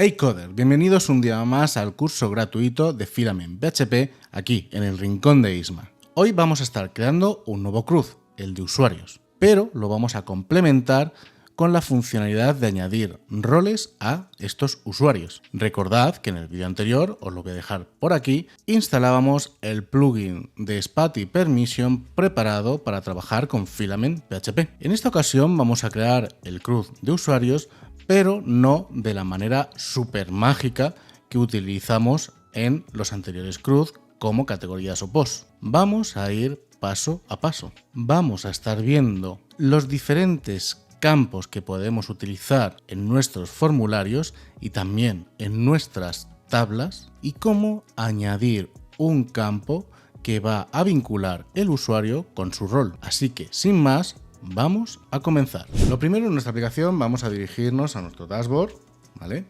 Hey Coder, bienvenidos un día más al curso gratuito de Filament PHP aquí en el rincón de Isma. Hoy vamos a estar creando un nuevo CRUD, el de usuarios, pero lo vamos a complementar con la funcionalidad de añadir roles a estos usuarios. Recordad que en el vídeo anterior, os lo voy a dejar por aquí, instalábamos el plugin de Spati Permission preparado para trabajar con Filament PHP. En esta ocasión vamos a crear el CRUD de usuarios, pero no de la manera súper mágica que utilizamos en los anteriores CRUD como categorías o posts. Vamos a ir paso a paso. Vamos a estar viendo los diferentes campos que podemos utilizar en nuestros formularios y también en nuestras tablas y cómo añadir un campo que va a vincular el usuario con su rol. Así que, sin más, vamos a comenzar. Lo primero, en nuestra aplicación vamos a dirigirnos a nuestro dashboard, ¿vale?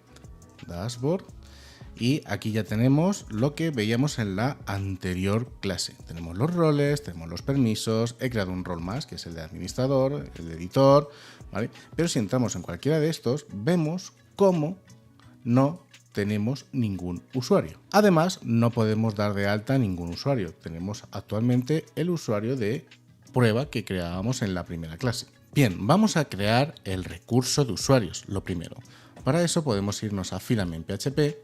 Dashboard. Y aquí ya tenemos lo que veíamos en la anterior clase. Tenemos los roles, tenemos los permisos, he creado un rol más, que es el de administrador, el de editor, ¿vale? Pero si entramos en cualquiera de estos, vemos cómo no tenemos ningún usuario. Además, no podemos dar de alta a ningún usuario. Tenemos actualmente el usuario de prueba que creábamos en la primera clase. Bien, vamos a crear el recurso de usuarios, lo primero. Para eso podemos irnos a Filament PHP,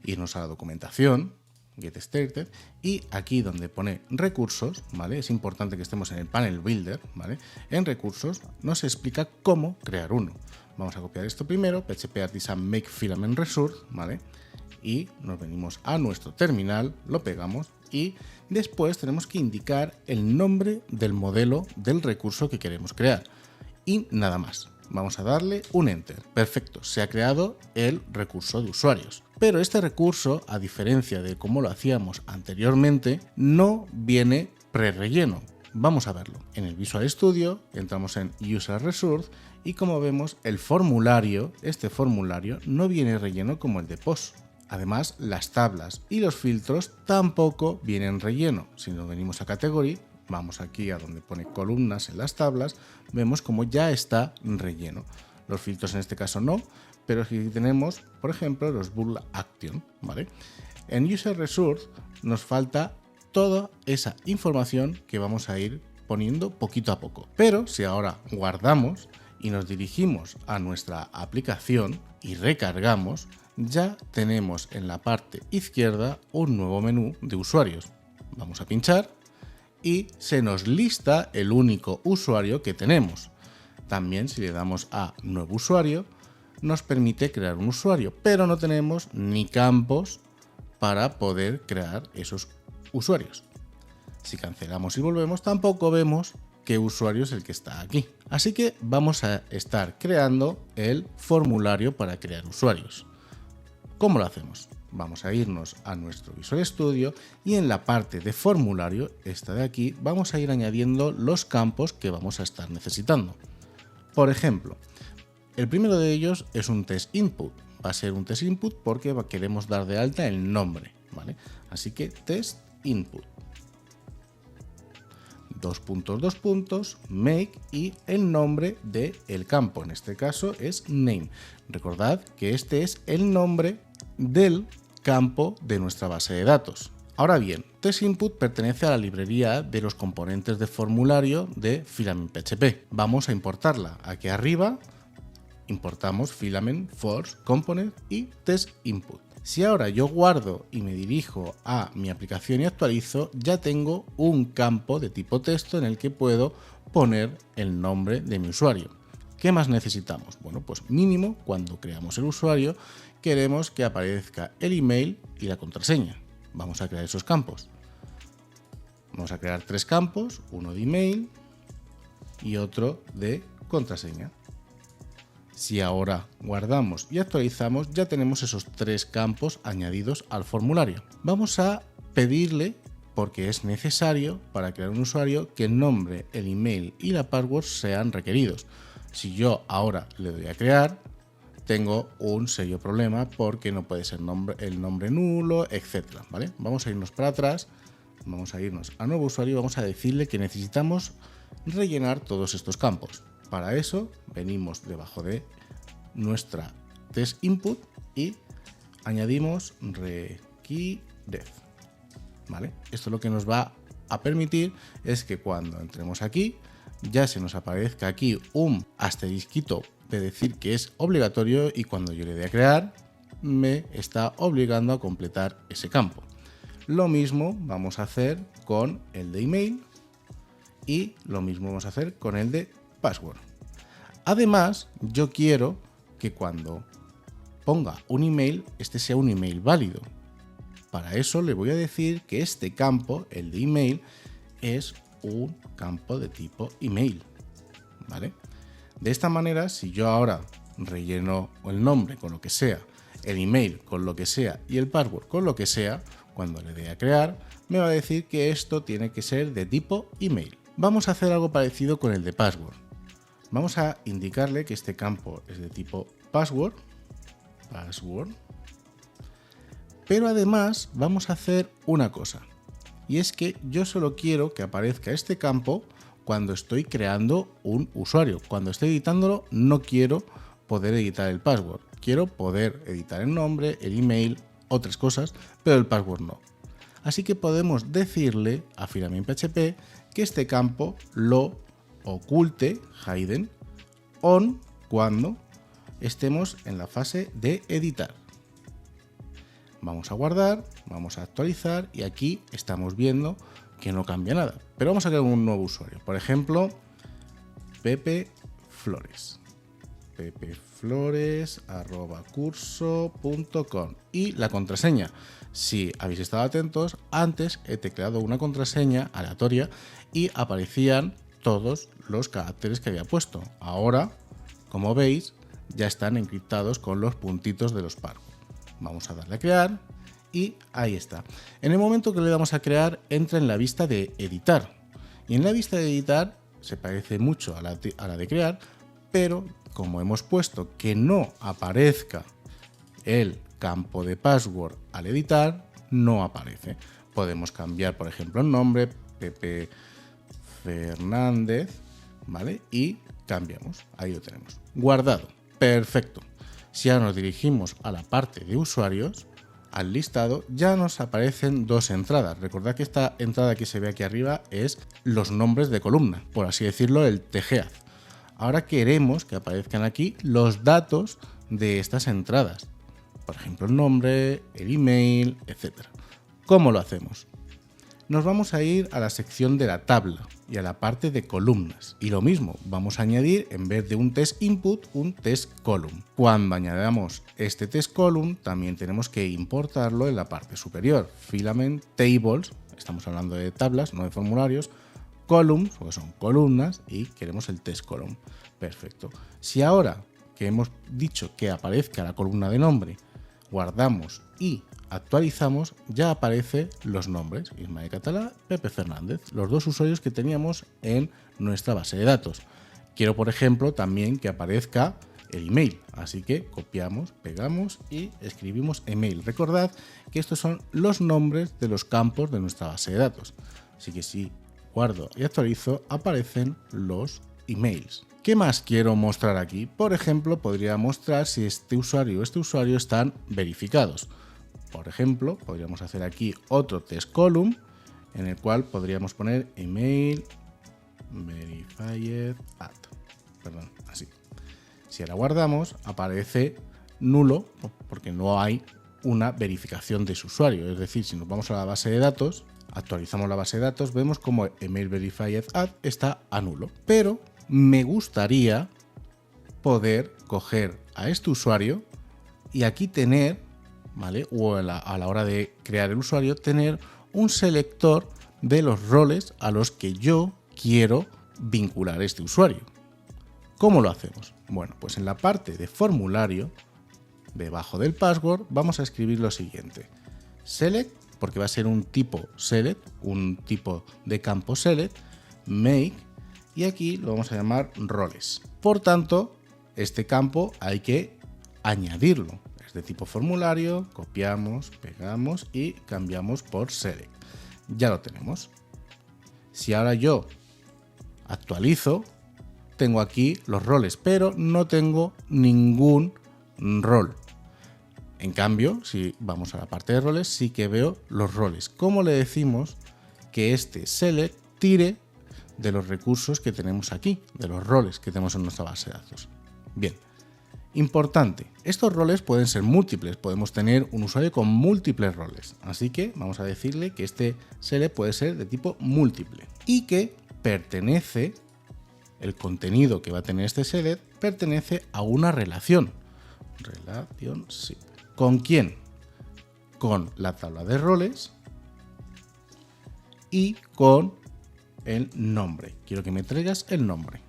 irnos a la documentación, Get Started, y aquí donde pone recursos, ¿vale? Es importante que estemos en el panel Builder, ¿vale? En recursos nos explica cómo crear uno. Vamos a copiar esto primero, PHP Artisan Make Filament Resource, ¿vale? Y nos venimos a nuestro terminal, lo pegamos y después tenemos que indicar el nombre del modelo del recurso que queremos crear. Y nada más. Vamos a darle un Enter. Perfecto, se ha creado el recurso de usuarios. Pero este recurso, a diferencia de cómo lo hacíamos anteriormente, no viene pre-relleno. Vamos a verlo. En el Visual Studio entramos en User Resource y como vemos el formulario, este formulario no viene relleno como el de Post. Además, las tablas y los filtros tampoco vienen relleno. Si nos venimos a Category, vamos aquí a donde pone columnas en las tablas, vemos como ya está relleno. Los filtros en este caso no, pero aquí tenemos, por ejemplo, los Bool Action, ¿vale? En User Resource nos falta toda esa información que vamos a ir poniendo poquito a poco. Pero si ahora guardamos y nos dirigimos a nuestra aplicación y recargamos, ya tenemos en la parte izquierda un nuevo menú de usuarios. Vamos a pinchar y se nos lista el único usuario que tenemos. También si le damos a nuevo usuario, nos permite crear un usuario, pero no tenemos ni campos para poder crear esos usuarios. Si cancelamos y volvemos, tampoco vemos qué usuario es el que está aquí. Así que vamos a estar creando el formulario para crear usuarios. ¿Cómo lo hacemos? Vamos a irnos a nuestro Visual Studio y en la parte de formulario, esta de aquí, vamos a ir añadiendo los campos que vamos a estar necesitando. Por ejemplo, el primero de ellos es un test input. Va a ser un test input porque queremos dar de alta el nombre, ¿vale? Así que test input. Dos puntos, make y el nombre del campo. En este caso es name. Recordad que este es el nombre del campo de nuestra base de datos. Ahora bien, TestInput pertenece a la librería de los componentes de formulario de Filament PHP. Vamos a importarla. Aquí arriba importamos Filament, Force, Component y TestInput. Si ahora yo guardo y me dirijo a mi aplicación y actualizo, ya tengo un campo de tipo texto en el que puedo poner el nombre de mi usuario. ¿Qué más necesitamos? Bueno, pues mínimo cuando creamos el usuario queremos que aparezca el email y la contraseña. Vamos a crear esos campos. Vamos a crear tres campos, uno de email y otro de contraseña. Si ahora guardamos y actualizamos, ya tenemos esos tres campos añadidos al formulario. Vamos a pedirle, porque es necesario para crear un usuario, que el nombre, el email y la password sean requeridos. Si yo ahora le doy a crear, tengo un serio problema porque no puede ser el nombre nulo, etc. ¿Vale? Vamos a irnos para atrás, vamos a irnos a nuevo usuario y vamos a decirle que necesitamos rellenar todos estos campos. Para eso venimos debajo de nuestra test input y añadimos required, ¿vale? Esto lo que nos va a permitir es que cuando entremos aquí, ya se nos aparezca aquí un asterisquito de decir que es obligatorio y cuando yo le dé a crear, me está obligando a completar ese campo. Lo mismo vamos a hacer con el de email y lo mismo vamos a hacer con el de password. Además, yo quiero que cuando ponga un email, este sea un email válido. Para eso le voy a decir que este campo, el de email, es un campo de tipo email, ¿vale? De esta manera, si yo ahora relleno el nombre con lo que sea, el email con lo que sea y el password con lo que sea, cuando le dé a crear, me va a decir que esto tiene que ser de tipo email. Vamos a hacer algo parecido con el de password. Vamos a indicarle que este campo es de tipo password, pero además vamos a hacer una cosa, y es que yo solo quiero que aparezca este campo cuando estoy creando un usuario. Cuando estoy editándolo no quiero poder editar el password, quiero poder editar el nombre, el email, otras cosas, pero el password no. Así que podemos decirle a FilamentPHP que este campo lo oculte, hidden, on, cuando estemos en la fase de editar. Vamos a guardar, vamos a actualizar y aquí estamos viendo que no cambia nada. Pero vamos a crear un nuevo usuario. Por ejemplo, Pepe Flores. pepeflores@curso.com y la contraseña. Si habéis estado atentos, antes he tecleado una contraseña aleatoria y aparecían todos los caracteres que había puesto. Ahora, como veis, ya están encriptados con los puntitos de los passwords. Vamos a darle a crear y ahí está. En el momento que le damos a crear, entra en la vista de editar. Y en la vista de editar se parece mucho a la de crear, pero como hemos puesto que no aparezca el campo de password al editar, no aparece. Podemos cambiar, por ejemplo, el nombre, Pepe Fernández, ¿vale? Y cambiamos. Ahí lo tenemos. Guardado. Perfecto. Si ahora nos dirigimos a la parte de usuarios, al listado, ya nos aparecen dos entradas. Recordad que esta entrada que se ve aquí arriba es los nombres de columna, por así decirlo, el TGAD. Ahora queremos que aparezcan aquí los datos de estas entradas. Por ejemplo, el nombre, el email, etc. ¿Cómo lo hacemos? Nos vamos a ir a la sección de la tabla y a la parte de columnas. Y lo mismo, vamos a añadir, en vez de un test input, un test column. Cuando añadamos este test column, también tenemos que importarlo en la parte superior. Filament tables, estamos hablando de tablas, no de formularios. Columns, porque son columnas, y queremos el test column. Perfecto. Si ahora que hemos dicho que aparezca la columna de nombre, guardamos y actualizamos, ya aparecen los nombres, Ismael Catalá, Pepe Fernández, los dos usuarios que teníamos en nuestra base de datos. Quiero, por ejemplo, también que aparezca el email, así que copiamos, pegamos y escribimos email. Recordad que estos son los nombres de los campos de nuestra base de datos, así que si guardo y actualizo, aparecen los emails. ¿Qué más quiero mostrar aquí? Por ejemplo, podría mostrar si este usuario o este usuario están verificados. Por ejemplo, podríamos hacer aquí otro test column en el cual podríamos poner email verified at. Perdón, así. Si ahora guardamos, aparece nulo porque no hay una verificación de su usuario. Es decir, si nos vamos a la base de datos, actualizamos la base de datos, vemos como email verified at está a nulo. Pero me gustaría poder coger a este usuario y aquí tener, ¿vale? O a la hora de crear el usuario, tener un selector de los roles a los que yo quiero vincular este usuario. ¿Cómo lo hacemos? Bueno, pues en la parte de formulario, debajo del password, vamos a escribir lo siguiente. Select, porque va a ser un tipo select, un tipo de campo select, make, y aquí lo vamos a llamar roles. Por tanto, este campo hay que añadirlo. Es de tipo formulario, copiamos, pegamos y cambiamos por select. Ya lo tenemos. Si ahora yo actualizo, tengo aquí los roles, pero no tengo ningún rol. En cambio, si vamos a la parte de roles, sí que veo los roles. ¿Cómo le decimos que este select tire de los recursos que tenemos aquí, de los roles que tenemos en nuestra base de datos? Bien, importante, estos roles pueden ser múltiples, podemos tener un usuario con múltiples roles, así que vamos a decirle que este select puede ser de tipo múltiple y que pertenece, el contenido que va a tener este select pertenece a una relación. Sí. ¿Con quién? Con la tabla de roles y con el nombre. Quiero que me traigas el nombre.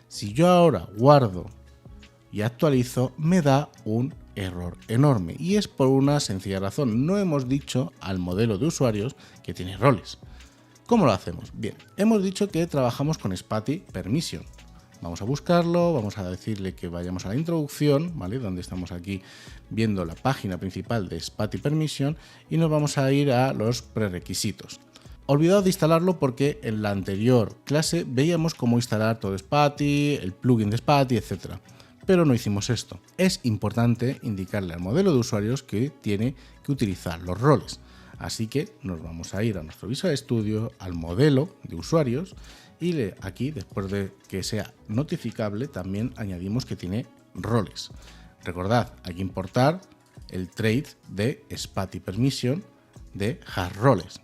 Si yo ahora guardo y actualizo, me da un error enorme. Y es por una sencilla razón. No hemos dicho al modelo de usuarios que tiene roles. ¿Cómo lo hacemos? Bien, hemos dicho que trabajamos con Spatie Permission. Vamos a buscarlo, vamos a decirle que vayamos a la introducción, ¿vale? Donde estamos aquí viendo la página principal de Spatie Permission y nos vamos a ir a los prerequisitos. Olvidado de instalarlo porque en la anterior clase veíamos cómo instalar todo Spatie, el plugin de Spatie, etc. Pero no hicimos esto. Es importante indicarle al modelo de usuarios que tiene que utilizar los roles. Así que nos vamos a ir a nuestro Visual Studio, al modelo de usuarios, y aquí, después de que sea notificable, también añadimos que tiene roles. Recordad, hay que importar el trait de Spatie Permission de hasRoles.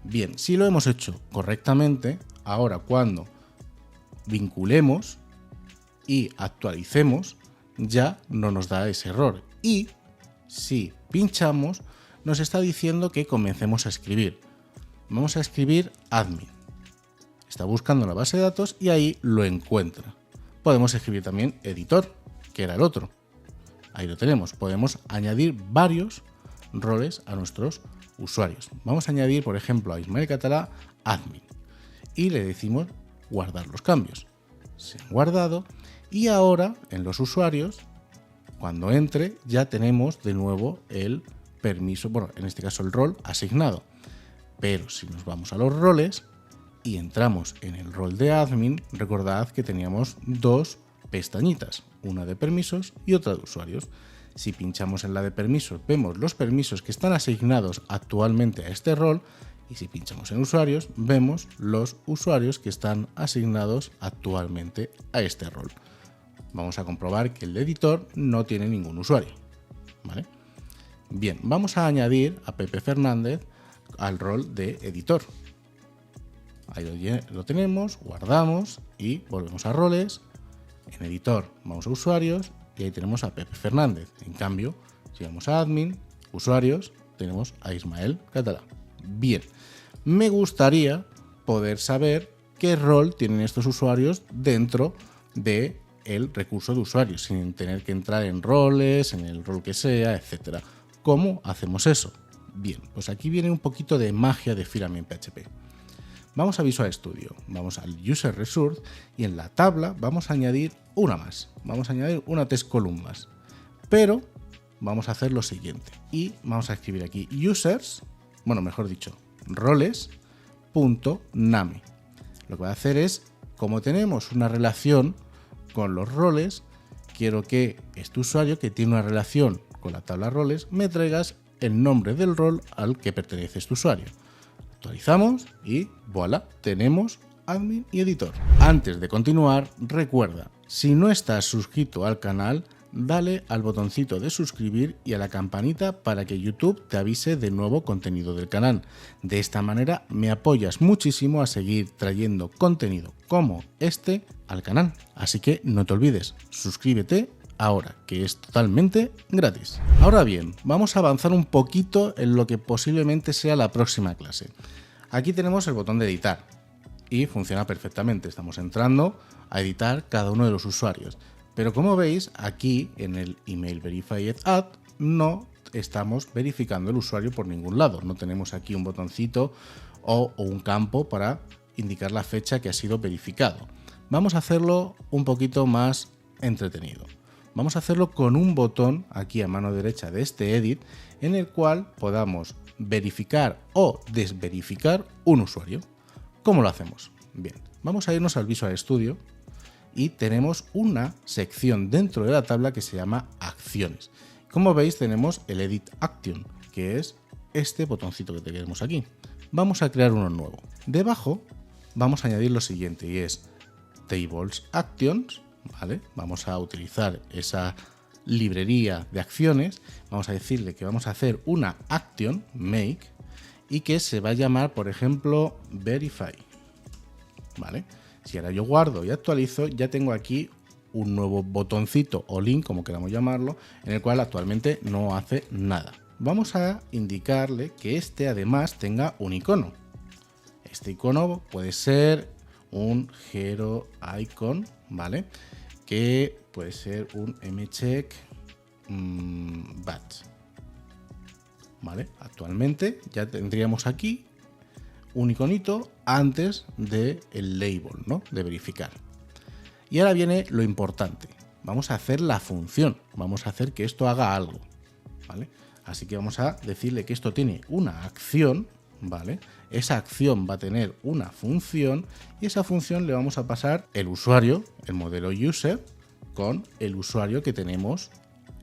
Bien, si lo hemos hecho correctamente, ahora cuando vinculemos y actualicemos, ya no nos da ese error. Y si pinchamos, nos está diciendo que comencemos a escribir. Vamos a escribir admin. Está buscando la base de datos y ahí lo encuentra. Podemos escribir también editor, que era el otro. Ahí lo tenemos. Podemos añadir varios roles a nuestros usuarios. Vamos a añadir, por ejemplo, a Ismael Catalá admin. Y le decimos guardar los cambios. Se han guardado y ahora en los usuarios, cuando entre, ya tenemos de nuevo el permiso, bueno, en este caso el rol asignado. Pero si nos vamos a los roles y entramos en el rol de admin, recordad que teníamos dos pestañitas, una de permisos y otra de usuarios. Si pinchamos en la de permisos, vemos los permisos que están asignados actualmente a este rol, y si pinchamos en usuarios, vemos los usuarios que están asignados actualmente a este rol. Vamos a comprobar que el editor no tiene ningún usuario, ¿vale? Bien, vamos a añadir a Pepe Fernández al rol de editor. Ahí lo tenemos, guardamos y volvemos a roles. En editor vamos a usuarios y ahí tenemos a Pepe Fernández. En cambio, si vamos a admin, usuarios, tenemos a Ismael Catalá. Bien, me gustaría poder saber qué rol tienen estos usuarios dentro del recurso de usuarios, sin tener que entrar en roles, en el rol que sea, etcétera. ¿Cómo hacemos eso? Bien, pues aquí viene un poquito de magia de Filament PHP. Vamos a Visual Studio, vamos al User Resource y en la tabla vamos a añadir una más. Vamos a añadir una test column más. Pero vamos a hacer lo siguiente y vamos a escribir aquí users, bueno, mejor dicho, roles.name. Lo que va a hacer es, como tenemos una relación con los roles, quiero que este usuario que tiene una relación con la tabla roles me traigas el nombre del rol al que pertenece este usuario. Actualizamos y voilà, tenemos admin y editor. Antes de continuar, recuerda, si no estás suscrito al canal, dale al botoncito de suscribir y a la campanita para que YouTube te avise de nuevo contenido del canal. De esta manera me apoyas muchísimo a seguir trayendo contenido como este al canal. Así que no te olvides, suscríbete ahora, que es totalmente gratis. Ahora bien, vamos a avanzar un poquito en lo que posiblemente sea la próxima clase. Aquí tenemos el botón de editar y funciona perfectamente. Estamos entrando a editar cada uno de los usuarios. Pero como veis, aquí en el Email Verified Add no estamos verificando el usuario por ningún lado. No tenemos aquí un botoncito o un campo para indicar la fecha que ha sido verificado. Vamos a hacerlo un poquito más entretenido. Vamos a hacerlo con un botón aquí a mano derecha de este edit en el cual podamos verificar o desverificar un usuario. ¿Cómo lo hacemos? Bien, vamos a irnos al Visual Studio y tenemos una sección dentro de la tabla que se llama acciones. Como veis, tenemos el Edit Action, que es este botoncito que tenemos aquí. Vamos a crear uno nuevo. Debajo vamos a añadir lo siguiente, y es Tables Actions, ¿vale? Vamos a utilizar esa librería de acciones. Vamos a decirle que vamos a hacer una action, make, y que se va a llamar, por ejemplo, Verify, ¿vale? Si ahora yo guardo y actualizo, ya tengo aquí un nuevo botoncito o link, como queramos llamarlo, en el cual actualmente no hace nada. Vamos a indicarle que este además tenga un icono. Este icono puede ser un Hero Icon, ¿vale? Que puede ser un mcheck batch, ¿vale? Actualmente ya tendríamos aquí un iconito antes del label, ¿no? De verificar. Y ahora viene lo importante. Vamos a hacer la función. Vamos a hacer que esto haga algo, ¿vale? Así que vamos a decirle que esto tiene una acción, ¿vale? Esa acción va a tener una función y esa función le vamos a pasar el usuario, el modelo user, con el usuario que tenemos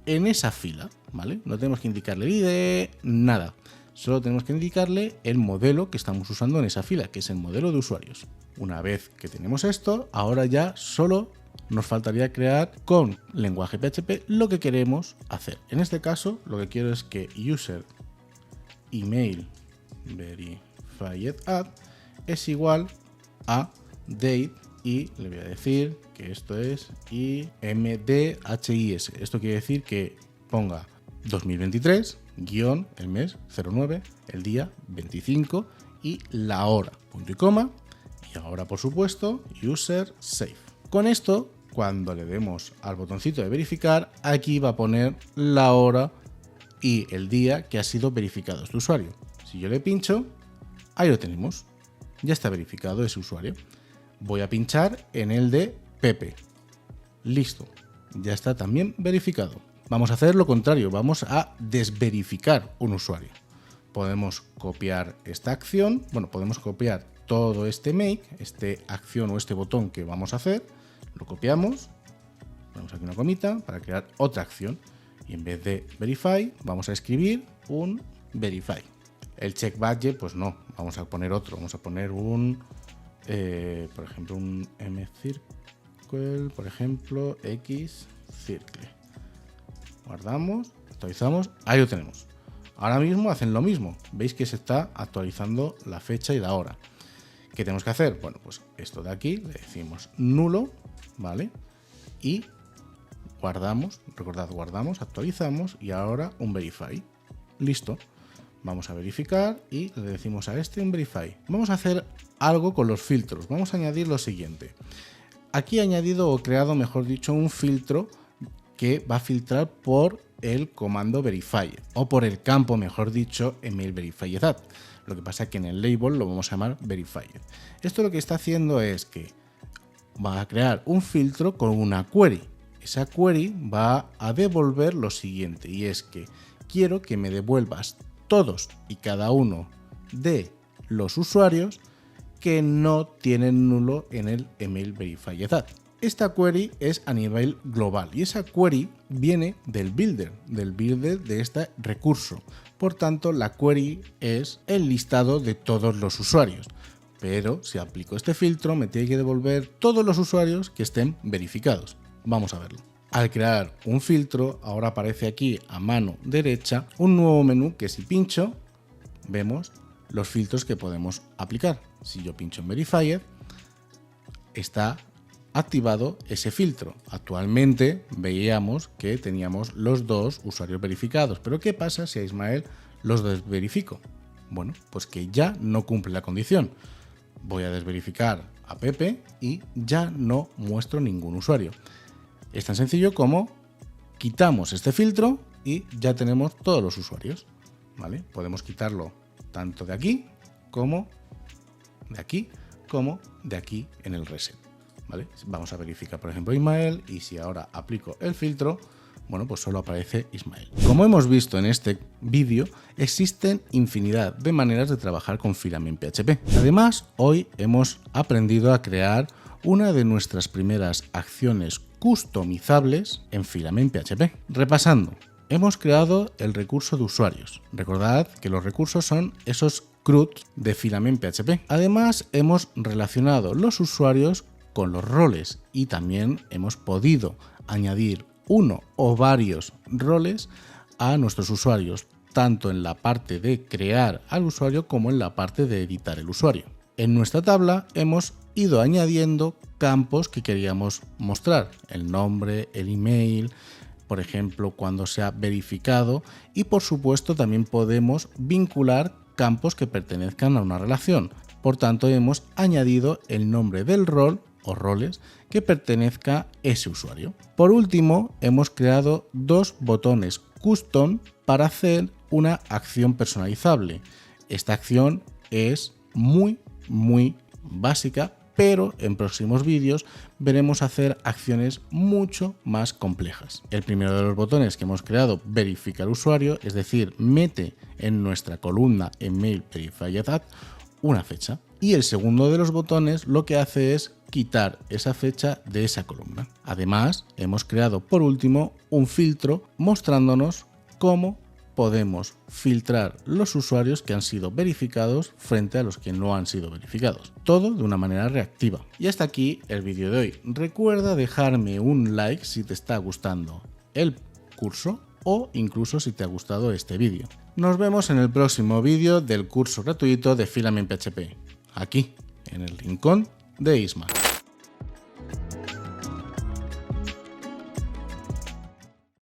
en esa fila, ¿vale? No tenemos que indicarle el ID, nada. Solo tenemos que indicarle el modelo que estamos usando en esa fila, que es el modelo de usuarios. Una vez que tenemos esto, ahora ya solo nos faltaría crear con lenguaje PHP lo que queremos hacer. En este caso, lo que quiero es que user email verified add es igual a date y le voy a decir que esto es IMDHIS. Esto quiere decir que ponga 2023 guión el mes 09, el día 25 y la hora, punto y coma. Y ahora, por supuesto, user save. Con esto, cuando le demos al botoncito de verificar, aquí va a poner la hora y el día que ha sido verificado este usuario. Si yo le pincho, ahí lo tenemos. Ya está verificado ese usuario. Voy a pinchar en el de Pepe. Listo. Ya está también verificado. Vamos a hacer lo contrario. Vamos a desverificar un usuario. Podemos copiar esta acción. Bueno, podemos copiar todo este make, este acción o este botón que vamos a hacer. Lo copiamos. Ponemos aquí una comita para crear otra acción. Y en vez de verify, vamos a escribir un verify. El check badge, pues no. Vamos a poner otro. Vamos a poner un... por ejemplo, un mcircle, por ejemplo, xcircle. Guardamos, actualizamos, ahí lo tenemos. Ahora mismo hacen lo mismo. Veis que se está actualizando la fecha y la hora. ¿Qué tenemos que hacer? Bueno, pues esto de aquí le decimos nulo, ¿vale? Y guardamos, recordad, guardamos, actualizamos y ahora un verify. Listo. Vamos a verificar y le decimos a este un verify. Vamos a hacer algo con los filtros. Vamos a añadir lo siguiente. Aquí he añadido o creado, mejor dicho, un filtro que va a filtrar por el comando verify o por el campo, mejor dicho, email verified add. Lo que pasa es que en el label lo vamos a llamar verified. Esto lo que está haciendo es que va a crear un filtro con una query. Esa query va a devolver lo siguiente y es que quiero que me devuelvas todos y cada uno de los usuarios que no tienen nulo en el email verified add. Esta query es a nivel global y esa query viene del builder de este recurso. Por tanto, la query es el listado de todos los usuarios. Pero si aplico este filtro, me tiene que devolver todos los usuarios que estén verificados. Vamos a verlo. Al crear un filtro, ahora aparece aquí a mano derecha un nuevo menú que si pincho, vemos los filtros que podemos aplicar. Si yo pincho en Verified, está activado ese filtro. Actualmente veíamos que teníamos los dos usuarios verificados, pero ¿qué pasa si a Ismael los desverifico? Bueno, pues que ya no cumple la condición. Voy a desverificar a Pepe y ya no muestro ningún usuario. Es tan sencillo como quitamos este filtro y ya tenemos todos los usuarios, ¿vale? Podemos quitarlo tanto de aquí como de aquí, como de aquí en el reset, ¿vale? Vamos a verificar, por ejemplo, Ismael y si ahora aplico el filtro, bueno, pues solo aparece Ismael. Como hemos visto en este vídeo, existen infinidad de maneras de trabajar con Filament PHP. Además, hoy hemos aprendido a crear una de nuestras primeras acciones customizables en Filament PHP. Repasando, hemos creado el recurso de usuarios. Recordad que los recursos son esos CRUD de Filament PHP. Además, hemos relacionado los usuarios con los roles y también hemos podido añadir uno o varios roles a nuestros usuarios, tanto en la parte de crear al usuario como en la parte de editar el usuario. En nuestra tabla hemos ido añadiendo campos que queríamos mostrar, el nombre, el email, por ejemplo, cuando se ha verificado, y por supuesto también podemos vincular campos que pertenezcan a una relación. Por tanto, hemos añadido el nombre del rol o roles que pertenezca a ese usuario. Por último, hemos creado dos botones custom para hacer una acción personalizable. Esta acción es muy básica, pero en próximos vídeos veremos hacer acciones mucho más complejas. El primero de los botones que hemos creado verifica al usuario, es decir, mete en nuestra columna email verified at una fecha. Y el segundo de los botones lo que hace es quitar esa fecha de esa columna. Además, hemos creado por último un filtro mostrándonos cómo podemos filtrar los usuarios que han sido verificados frente a los que no han sido verificados. Todo de una manera reactiva. Y hasta aquí el vídeo de hoy. Recuerda dejarme un like si te está gustando el curso o incluso si te ha gustado este vídeo. Nos vemos en el próximo vídeo del curso gratuito de Filament PHP, aquí, en el rincón de Isma.